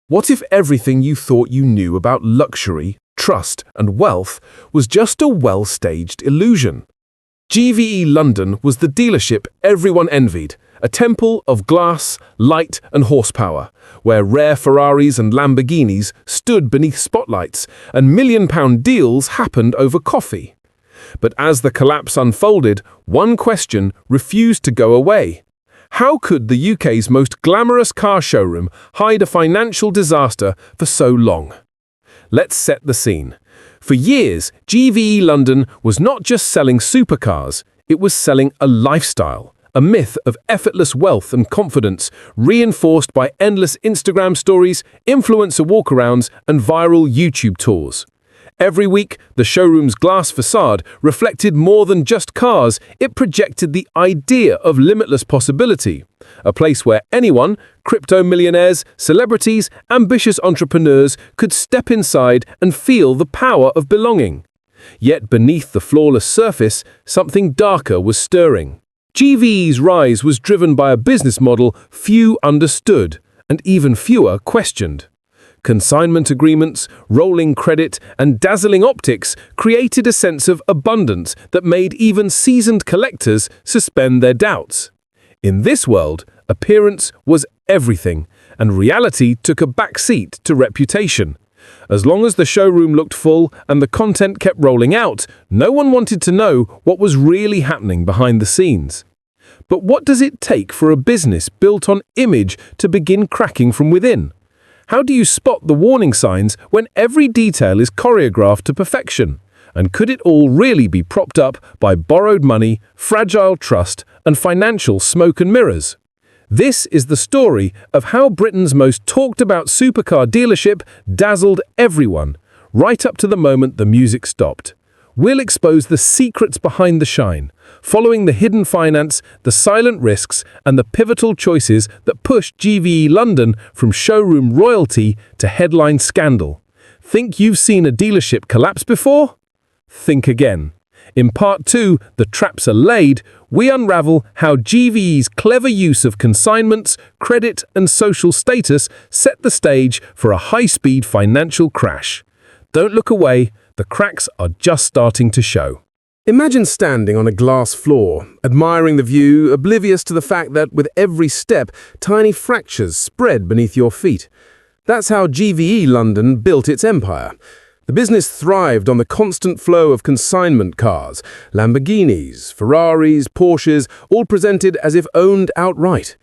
What if everything you thought you knew about luxury, trust, and wealth was just a well-staged illusion? GVE London was the dealership everyone envied, a temple of glass, light, and horsepower, where rare Ferraris and Lamborghinis stood beneath spotlights and million-pound deals happened over coffee. But as the collapse unfolded, one question refused to go away. How could the UK's most glamorous car showroom hide a financial disaster for so long? Let's set the scene. For years, GVE London was not just selling supercars, it was selling a lifestyle, a myth of effortless wealth and confidence, reinforced by endless Instagram stories, influencer walkarounds, and viral YouTube tours. Every week, the showroom's glass facade reflected more than just cars, it projected the idea of limitless possibility. A place where anyone, crypto millionaires, celebrities, ambitious entrepreneurs, could step inside and feel the power of belonging. Yet beneath the flawless surface, something darker was stirring. GVE's rise was driven by a business model few understood, and even fewer questioned. Consignment agreements, rolling credit, and dazzling optics created a sense of abundance that made even seasoned collectors suspend their doubts. In this world, appearance was everything, and reality took a backseat to reputation. As long as the showroom looked full and the content kept rolling out, no one wanted to know what was really happening behind the scenes. But what does it take for a business built on image to begin cracking from within? How do you spot the warning signs when every detail is choreographed to perfection? And could it all really be propped up by borrowed money, fragile trust, and financial smoke and mirrors? This is the story of how Britain's most talked about supercar dealership dazzled everyone, right up to the moment the music stopped. We'll expose the secrets behind the shine, following the hidden finance, the silent risks, and the pivotal choices that pushed GVE London from showroom royalty to headline scandal. Think you've seen a dealership collapse before? Think again. In Part 2, The Traps Are Laid, we unravel how GVE's clever use of consignments, credit, and social status set the stage for a high-speed financial crash. Don't look away, the cracks are just starting to show. Imagine standing on a glass floor, admiring the view, oblivious to the fact that with every step, tiny fractures spread beneath your feet. That's how GVE London built its empire. The business thrived on the constant flow of consignment cars, Lamborghinis, Ferraris, Porsches, all presented as if owned outright.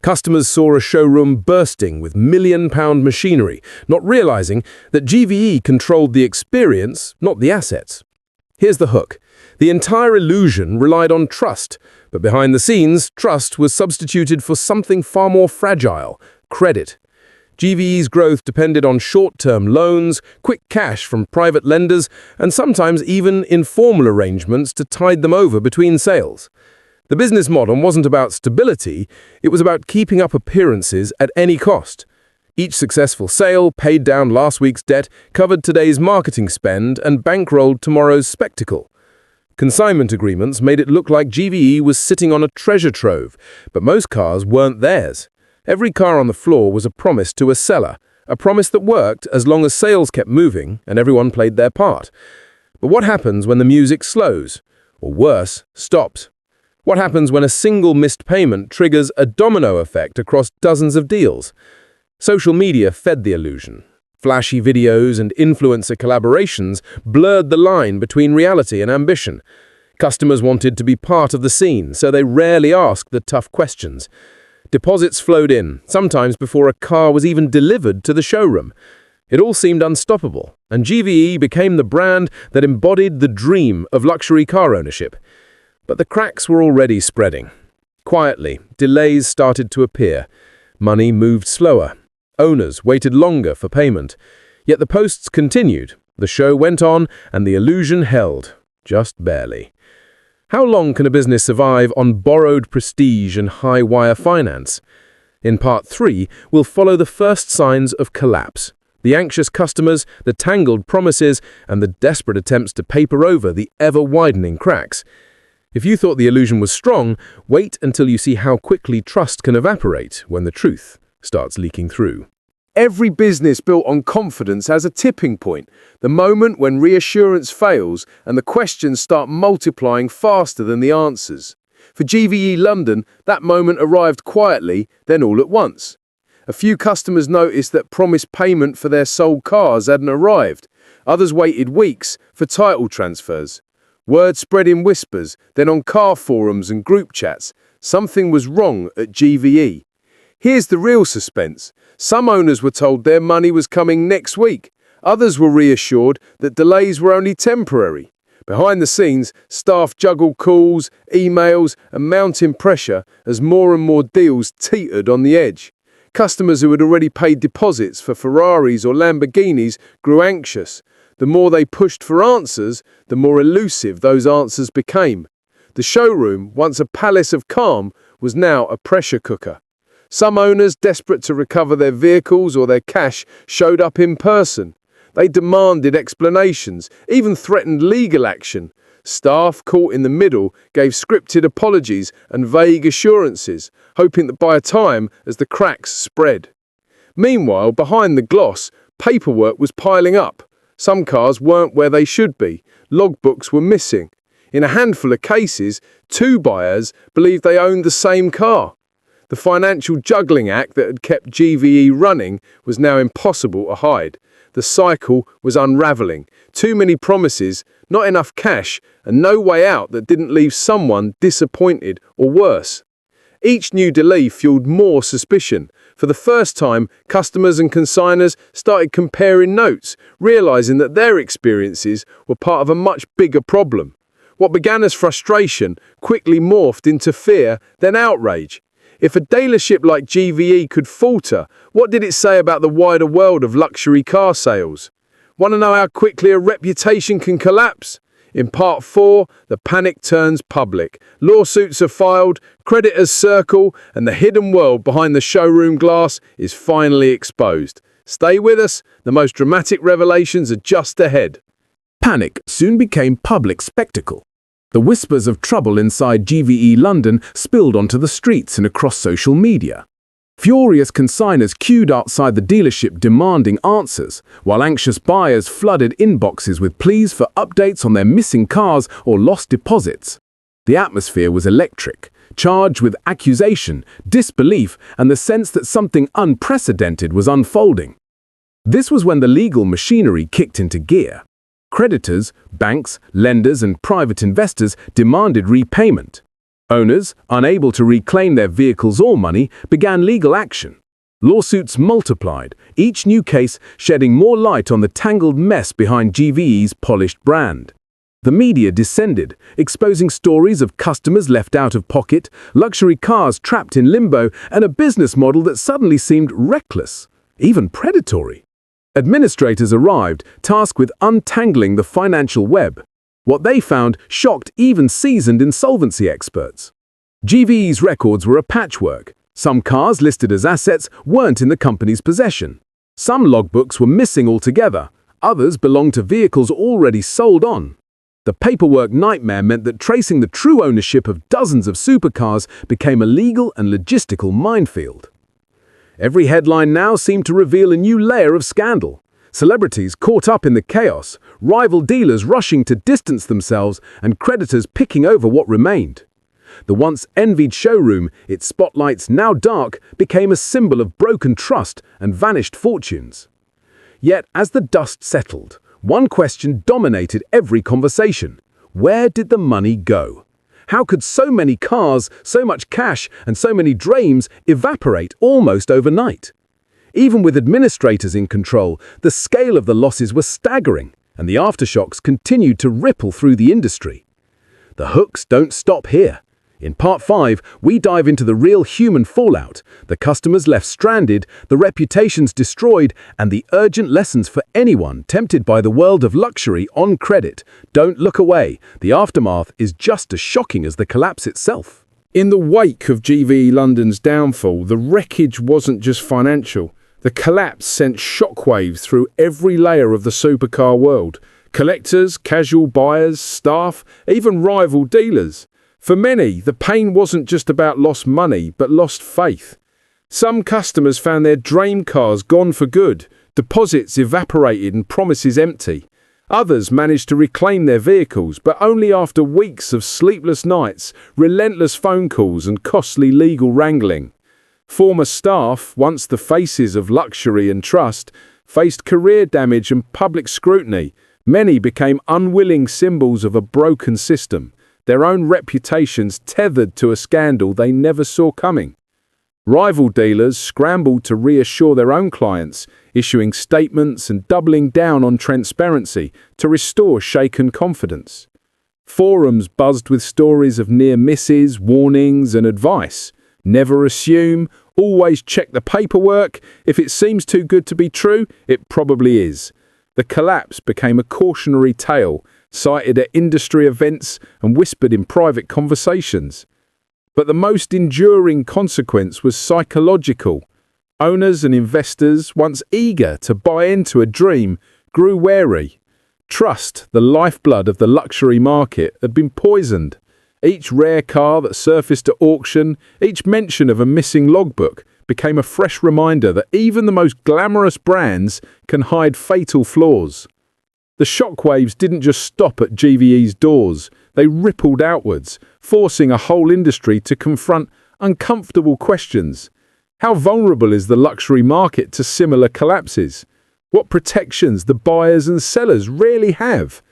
Customers saw a showroom bursting with million-pound machinery, not realizing that GVE controlled the experience, not the assets. Here's the hook. The entire illusion relied on trust, but behind the scenes, trust was substituted for something far more fragile: credit. GVE's growth depended on short-term loans, quick cash from private lenders, and sometimes even informal arrangements to tide them over between sales. The business model wasn't about stability, it was about keeping up appearances at any cost. Each successful sale paid down last week's debt, covered today's marketing spend, and bankrolled tomorrow's spectacle. Consignment agreements made it look like GVE was sitting on a treasure trove, but most cars weren't theirs. Every car on the floor was a promise to a seller, a promise that worked as long as sales kept moving and everyone played their part. But what happens when the music slows? Or worse, stops? What happens when a single missed payment triggers a domino effect across dozens of deals? Social media fed the illusion. Flashy videos and influencer collaborations blurred the line between reality and ambition. Customers wanted to be part of the scene, so they rarely asked the tough questions. Deposits flowed in, sometimes before a car was even delivered to the showroom. It all seemed unstoppable, and GVE became the brand that embodied the dream of luxury car ownership. But the cracks were already spreading. Quietly, delays started to appear. Money moved slower. Owners waited longer for payment. Yet the posts continued. The show went on, and the illusion held, just barely. How long can a business survive on borrowed prestige and high-wire finance? In Part 3, we'll follow the first signs of collapse. The anxious customers, the tangled promises, and the desperate attempts to paper over the ever-widening cracks. If you thought the illusion was strong, wait until you see how quickly trust can evaporate when the truth starts leaking through. Every business built on confidence has a tipping point, the moment when reassurance fails and the questions start multiplying faster than the answers. For GVE London, that moment arrived quietly, then all at once. A few customers noticed that promised payment for their sold cars hadn't arrived. Others waited weeks for title transfers. Word spread in whispers, then on car forums and group chats. Something was wrong at GVE. Here's the real suspense. Some owners were told their money was coming next week. Others were reassured that delays were only temporary. Behind the scenes, staff juggled calls, emails, and mounting pressure as more and more deals teetered on the edge. Customers who had already paid deposits for Ferraris or Lamborghinis grew anxious. The more they pushed for answers, the more elusive those answers became. The showroom, once a palace of calm, was now a pressure cooker. Some owners, desperate to recover their vehicles or their cash, showed up in person. They demanded explanations, even threatened legal action. Staff, caught in the middle, gave scripted apologies and vague assurances, hoping that by a time as the cracks spread. Meanwhile, behind the gloss, paperwork was piling up. Some cars weren't where they should be. Logbooks were missing. In a handful of cases, two buyers believed they owned the same car. The financial juggling act that had kept GVE running was now impossible to hide. The cycle was unraveling. Too many promises, not enough cash, and no way out that didn't leave someone disappointed or worse. Each new delay fueled more suspicion. For the first time, customers and consigners started comparing notes, realizing that their experiences were part of a much bigger problem. What began as frustration quickly morphed into fear, then outrage. If a dealership like GVE could falter, what did it say about the wider world of luxury car sales? Want to know how quickly a reputation can collapse? In Part 4, the panic turns public. Lawsuits are filed, creditors circle, and the hidden world behind the showroom glass is finally exposed. Stay with us, the most dramatic revelations are just ahead. Panic soon became public spectacle. The whispers of trouble inside GVE London spilled onto the streets and across social media. Furious consigners queued outside the dealership demanding answers, while anxious buyers flooded inboxes with pleas for updates on their missing cars or lost deposits. The atmosphere was electric, charged with accusation, disbelief, and the sense that something unprecedented was unfolding. This was when the legal machinery kicked into gear. Creditors, banks, lenders, and private investors demanded repayment. Owners, unable to reclaim their vehicles or money, began legal action. Lawsuits multiplied, each new case shedding more light on the tangled mess behind GVE's polished brand. The media descended, exposing stories of customers left out of pocket, luxury cars trapped in limbo, and a business model that suddenly seemed reckless, even predatory. Administrators arrived, tasked with untangling the financial web. What they found shocked even seasoned insolvency experts. GVE's records were a patchwork. Some cars listed as assets weren't in the company's possession. Some logbooks were missing altogether. Others belonged to vehicles already sold on. The paperwork nightmare meant that tracing the true ownership of dozens of supercars became a legal and logistical minefield. Every headline now seemed to reveal a new layer of scandal. Celebrities caught up in the chaos, rival dealers rushing to distance themselves, and creditors picking over what remained. The once envied showroom, its spotlights now dark, became a symbol of broken trust and vanished fortunes. Yet, as the dust settled, one question dominated every conversation. Where did the money go? How could so many cars, so much cash, and so many dreams evaporate almost overnight? Even with administrators in control, the scale of the losses was staggering, and the aftershocks continued to ripple through the industry. The hooks don't stop here. In Part 5, we dive into the real human fallout, the customers left stranded, the reputations destroyed, and the urgent lessons for anyone tempted by the world of luxury on credit. Don't look away. The aftermath is just as shocking as the collapse itself. In the wake of GVE London's downfall, the wreckage wasn't just financial. The collapse sent shockwaves through every layer of the supercar world. Collectors, casual buyers, staff, even rival dealers. For many, the pain wasn't just about lost money, but lost faith. Some customers found their dream cars gone for good, deposits evaporated and promises empty. Others managed to reclaim their vehicles, but only after weeks of sleepless nights, relentless phone calls and costly legal wrangling. Former staff, once the faces of luxury and trust, faced career damage and public scrutiny. Many became unwilling symbols of a broken system, their own reputations tethered to a scandal they never saw coming. Rival dealers scrambled to reassure their own clients, issuing statements and doubling down on transparency to restore shaken confidence. Forums buzzed with stories of near misses, warnings, and advice. Never assume, always check the paperwork. If it seems too good to be true, it probably is. The collapse became a cautionary tale, cited at industry events and whispered in private conversations. But the most enduring consequence was psychological. Owners and investors, once eager to buy into a dream, grew wary. Trust, the lifeblood of the luxury market, had been poisoned. Each rare car that surfaced at auction, each mention of a missing logbook, became a fresh reminder that even the most glamorous brands can hide fatal flaws. The shockwaves didn't just stop at GVE's doors, they rippled outwards, forcing a whole industry to confront uncomfortable questions. How vulnerable is the luxury market to similar collapses? What protections the buyers and sellers rarely have?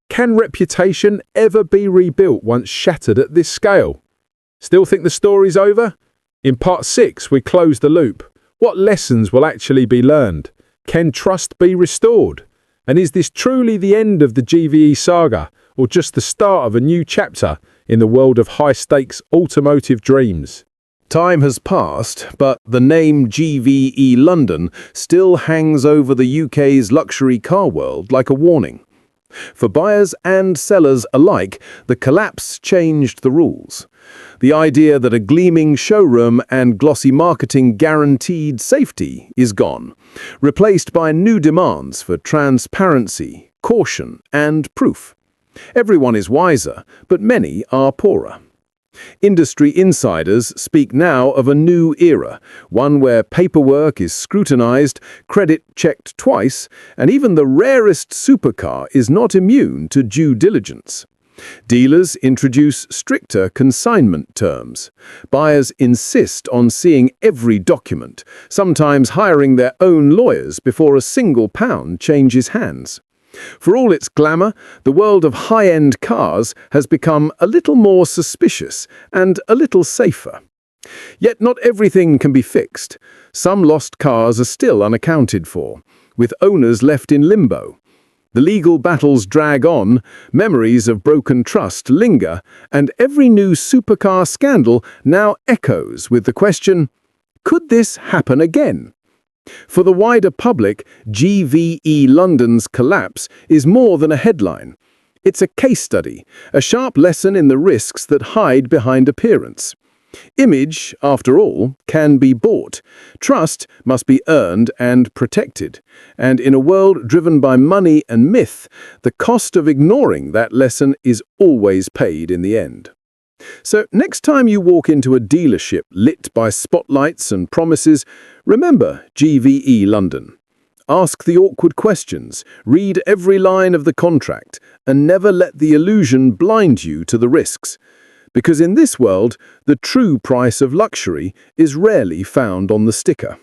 Can reputation ever be rebuilt once shattered at this scale? Still think the story's over? In part 6, we close the loop. What lessons will actually be learned? Can trust be restored? And is this truly the end of the GVE saga, or just the start of a new chapter in the world of high-stakes automotive dreams? Time has passed, but the name GVE London still hangs over the UK's luxury car world like a warning. For buyers and sellers alike, the collapse changed the rules. The idea that a gleaming showroom and glossy marketing guaranteed safety is gone, replaced by new demands for transparency, caution, and proof. Everyone is wiser, but many are poorer. Industry insiders speak now of a new era, one where paperwork is scrutinized, credit checked twice, and even the rarest supercar is not immune to due diligence. Dealers introduce stricter consignment terms. Buyers insist on seeing every document, sometimes hiring their own lawyers before a single pound changes hands. For all its glamour, the world of high-end cars has become a little more suspicious and a little safer. Yet not everything can be fixed. Some lost cars are still unaccounted for, with owners left in limbo. The legal battles drag on, memories of broken trust linger, and every new supercar scandal now echoes with the question, could this happen again? For the wider public, GVE London's collapse is more than a headline. It's a case study, a sharp lesson in the risks that hide behind appearance. Image, after all, can be bought. Trust must be earned and protected. And in a world driven by money and myth, the cost of ignoring that lesson is always paid in the end. So next time you walk into a dealership lit by spotlights and promises, remember GVE London. Ask the awkward questions, read every line of the contract, and never let the illusion blind you to the risks. Because in this world, the true price of luxury is rarely found on the sticker.